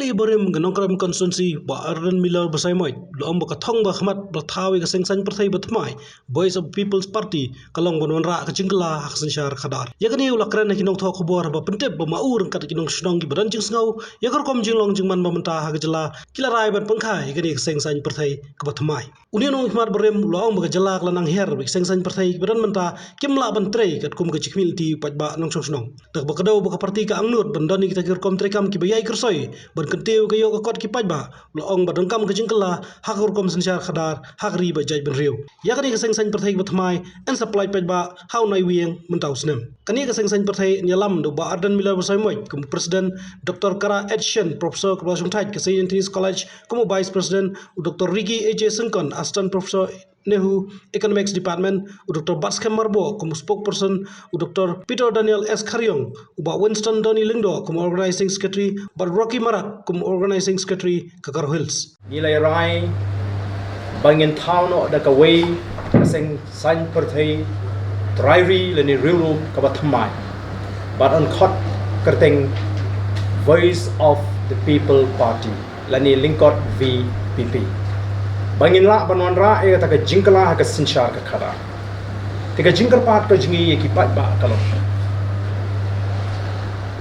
Yakani Borim Ganokram constituency Baran Miller Basaimoy, Lomba Katong Bahmat Batawi Sengsan Partai Batmai, Voice of People's Party, Kalong Bonra Kajingla Haksan Shar Khadar. Yakani Ulakran Kinok Tokobor Bapentep Bamaur and Katakinong Shnongi Branching Snow, Yakorkom Jinglong Jingman Mamanta Hagajala, Kilarai Ban Panka, Yakani Sengsan Partai Kabatmai. Union Himar Borim Long Bagajala Lanang Her, Sengsan Partai Baranmanta, Kimla Bantre, Katkum Kachimilti, Patba Nong Shnong. The Bakado Boka Party Angnut, Bandani Takirkom Trekam Kibayai Kursoi, Berkentiu Kayo Kot Kipajba, Long Badangkam Kajingla, Hakurkom Senshar Khadar, Hakri Bajaj Ben Rio. Yakani Sengsan Partai Batmai, and supply Pajba, How Nai Wing, Muntausnem. Kani Sengsan Partai Nyalam, the Barden Miller Basaimoy, Kum President Dr. Kara Edchen, Professor Kwasung Tai, Scientist College, Como Vice President, Dr. Ricky A.J. Sinkon, Assistant Professor Nehu Economics Department, Dr. Batskem Marbo, como spokesperson, Dr. Peter Daniel S. Karyong, Winston Donny Lindo, como organizing secretary, but Rocky Marak, como organizing secretary, Kakar Hills. Nilai rai bangin town o da kaway kasing sign partai drivery leni rilu kabatmai but on khot kerteng Voice of the People Party leni lingkot VPP. Bangin la banwan ra e ta ka jingkala ha ka sinshar ka khada tika jingkal pat ka jingi ki pat ba kalon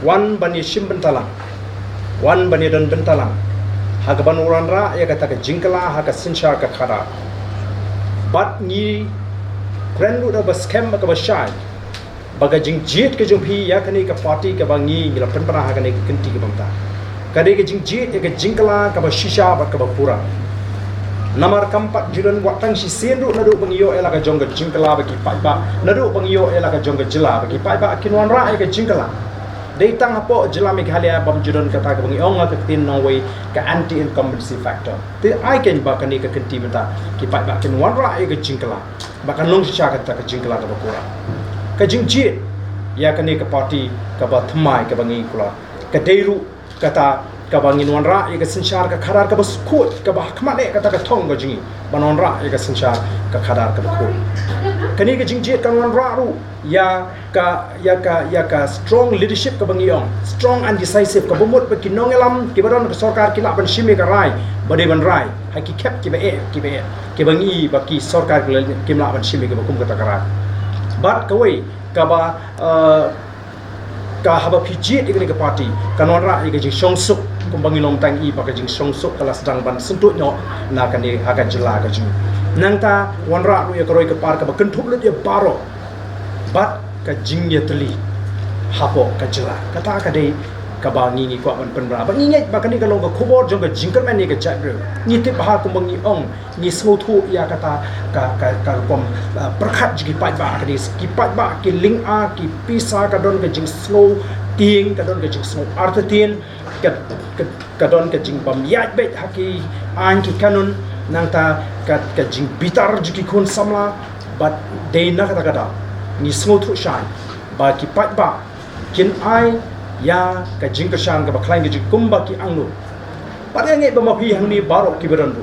wan bani shim bentalang wan bani don bentalang ha ka banwan ra e ka ta ka jingkala ha ka sinshar ka khada bat ni krendu da baskem ka bashai baga jing jet ka jung phi ya kani ka party ka bangi ngila penpara ha ka ne kinti ka bangta kade ka jing jet e ka jingkala ka ba shisha ba ka ba pura Namar kampat juran watang si sendu nadu bangiyo elaka jongga jingkala bagi paiba nadu bangiyo elaka jongga jela bagi paiba kinwan ra ega jingkala deitang hapo jela meghalaya bam juran kata ka bangiyo nga tin nongway ka anti incumbency factor te ai ken ba kani ka kenti mata ki paiba kinwan ra ega jingkala baka nong sha kata ka jingkala ka bakura ka jingji ya kani ka party ka ba thmai ka bangi kula ka deiru kata kabangin wanra ega sinshar ka khadar ka baskut ka bah kmane kata ka thong ga jingi banonra ega sinshar ka khadar ka bakut kani ka jingje kan wanra ru ya ka strong leadership ka bangiong strong and decisive ka bumut ba kinong elam ki baron ka sarkar ki la ban shime ka rai bade ban rai ha ki kep ki be ki bangi ba ki sarkar ki la ban shime ka bakum ka takara bat ka wei ka ba ka haba pijit ega ka party kanonra ega jing songsuk kumbangi long tang i baka jing songsuk kala sedang ban sentut nyo na kani haga jela ka jing nangta wanra ru ya koroi ka par ka bakentup le dia baro bat ka jing ya teli hapo ka jela kata ka dei ka bangi ni ko ban penbra ba ngi ba kani ka long ka khobor jong ka jingkar man ni ka chabru ni tip ha kumbangi ong ni smothu ya kata ka kom prakhat jigi pat ba kani ki pat ba ki ling a ki pisa ka don ka jing slow ting ka don ka jing slow artatin ka don ka jing bam yat bet haki an ki kanon nangta ka jing bitar jigi kun samla but de na kata ni smothu shine ba ki pat ba kin ai ya ka jing ka shan ka bakhlain ka jing kumba ki angnu pada ngai ba mapi hang ni baro ki berandu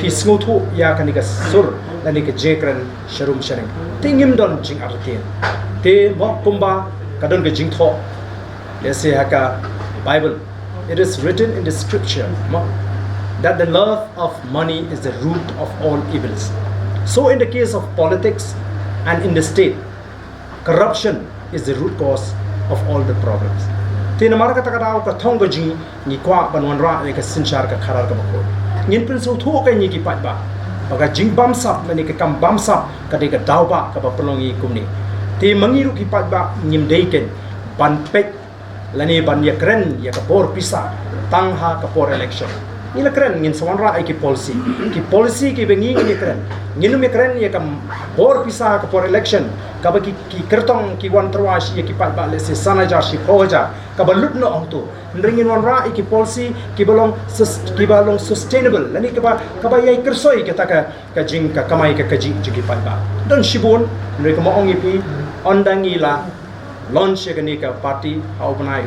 phi smothu ya ka ni ka sur lani ka jekran sharum sharing tingim don jing artin te mo kumba ka don ka jing tho let's say haka Bible it is written in the scripture that the love of money is the root of all evils. So in the case of politics and in the state, corruption is the root cause of all the problems. Tina marka takadaw ka thong ji ni kwa banwan ra e ka sinchar ka kharar ka bako. Ngin prin so thu ka ni ki pat ba. Baga jing bam sap mani ka kam bam sap ka de ka daw ba ka ba pelongi kumni. Ti mangiru ki pat ba ngim deiken ban pek lani ban ya kren ya kapor pisa tangha kapor election nila kren ngin sawanra ai ki policy ki bengi ni kren nginu me kren ya kam bor pisa kapor election ka ba ki kertong ki wan terwas ya ki pat ba le se sanaja shi hoja ka ba lut no auto ndringin wanra ai ki policy ki balong sustainable lani ka ba yai kersoi ka jing ka kamai ka jing ki pat ba don shibun ndre ka mo ongi pi ondangi la launch yakani ka party how banai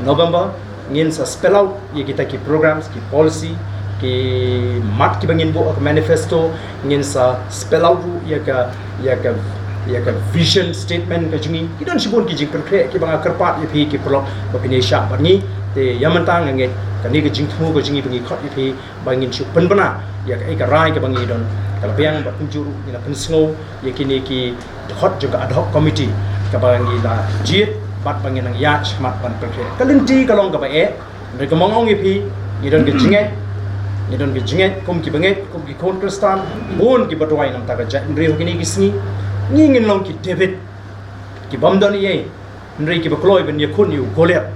November ngin sa spell out ye kita ki programs ki policy ki mat ki bangin bo manifesto ngin sa spell out ya ka vision statement ka jingi kidon sibon ki jing kerke ki banga kerpat ye phi ki prolog opinion sha barni te yamantang nge kani ke jingthu ko jingi bangi khot ipi bangin chu penbana ya ka rai ke bangi don kalau piang ba punjuru ina pensngo ya kini ki khot juga ad hoc committee ka bangi la jit bat bangi nang ya mat ban perke kalinti kalong ka ba mereka mongong ipi idon ke jinget idon ke jinget kum ki banget kum ki kontestan bon ki batwai nam ta ka ja ndre kini ki sngi ngin long ki David ki bamdon ye ndre ki bakloi ben yakun yu golet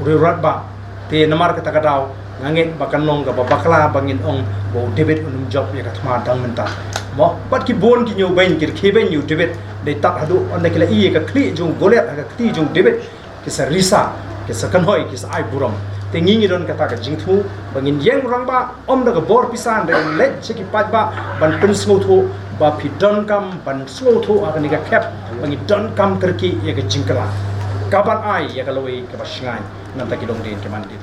uri ratba te namar kata kadau nganget bakan nong ka bakla bangin ong bo David unum job ya katma dang menta mo bat ki bon ki nyu ben ki kheben yu David de tak hadu on kila i ka kli jung golet ka kli jung David ki sa risa ki sa kanhoi ki sa ai buram te ngingi don kata ka jingthu bangin yeng rangba om da ka bor pisan de let cheki pajba ban pensngo thu ba phi don kam ban slow thu agani ka khep bangin don kam kerki ya ka jingkala kaban ai ya ka loi ka basngai nan ta ki dong den ke man di